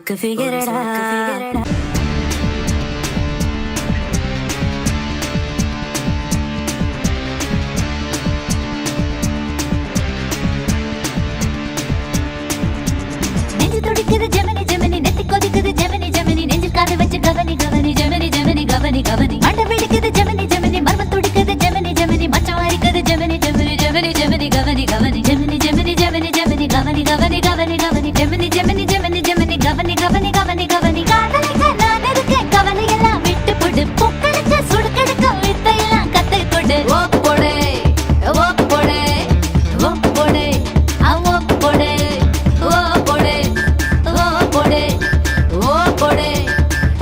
So figure it out. நெஞ்சு துடிக்குது ஜெமினி ஜெமினி நெத்தி கொதிக்குது ஜெமினி ஜெமினி நெஞ்சில் காதை வச்சு கவனி கவனி ஜெமினி ஜெமினி கவனி கவனி மண்டை வெடிக்குது ஜெமினி ஜெமினி மர்மம் துடிக்குது ஜெமினி ஜெமினி மச்சம் அரிக்குது ஜெமினி ஜெமினி ஜெமினி ஜெமினி கவனி கவனி ஜெமினி ஜெமினி ஜெமினி ஜெமினி கவனி கவனி கவனி கவனி ஜெமினி ஜெமினி ஜெமினி ஜெமினி கவனி கவனி கவனி கவனி காதலிக்க நான் இருக்கேன் கவலை எல்லாம் விட்டு போடு பொக்கடுக்க சுடுக்கடுக்க வித்தையெல்லாம் கத்தை கொடு ஓப்பு போடு ஓப்பு போடு ஓப்பு போடு ஓப்பு போடு ஓ போடு ஓ போடு ஓ போடு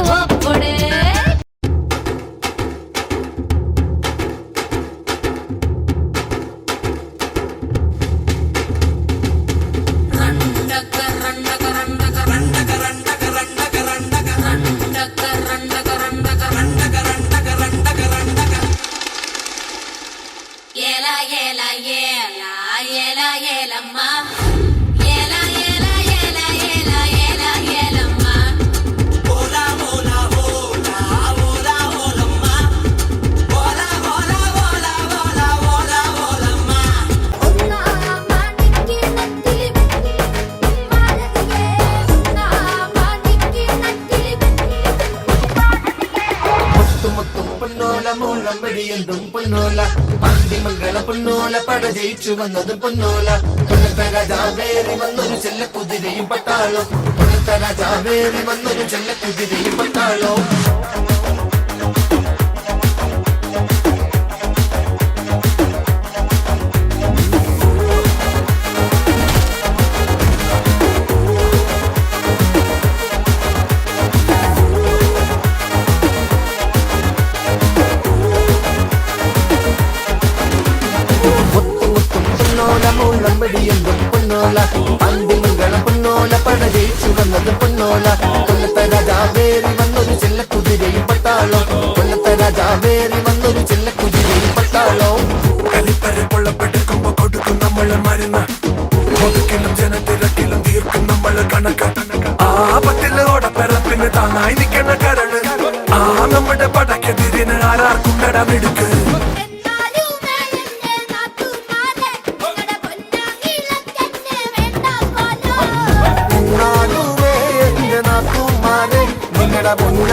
ஓ போடு ஏலா ஏலா ஏலா ஏலா ஏலம்மா ஏலா ஏலா ஏலா ஏலா ஏலா ஏலம்மா ஓலா ஓலா ஓலா ஓலா ஓலம்மா ஓலா ஓலா ஓலா ஓலா ஓலா ஓலம்மா உன்னா மாணிக்கி நத்திலி மாலதியே உன்னா மாணிக்கி நத்திலி முத்து முத்து பொன்னோല മൂലം വെടിയെന്തും പൊന്നോല മംഗള പൊന്നോല പട ജയിച്ചു വന്നത് പൊന്നോല പൊന്നത്ത രാജാവേറി വന്നൊരു ചെല്ല കുതിരയും പട്ടാളോ പൊന്നത്ത രാജാവേറി വന്നൊരു ചെല്ല കുതിരയും പട്ടാളോ വെടിയെന്തും പൊന്നോല അന്തിമംഗള പൊന്നോല പട ജയിച്ചു വന്നത് പൊന്നോല കൊല്ലത്തെ രാജാവേറി വന്നൊരു ചെല്ല കുതിരയും പട്ടാളോ കൊല്ലത്തെ രാജാവേറി വന്നൊരു ചെല്ല കുതിരയും പട്ടാളോ കളിപ്പര കൊള്ളപ്പെടുക്കുമ്പോ കൊടുക്കും നമ്മള് മരുന്ന് ഒതുക്കിലും ജനത്തിരക്കിലും തീർക്കും നമ്മള് കണക്ക് ആപത്തില് ഓടപ്പിറപ്പിന് താങ്ങായി നിൽക്കണ കരണ് ആ നമ്മുടെ പടക്കെതിരിന് ആരാർക്കും കടമെടുക്ക് പൊന്നു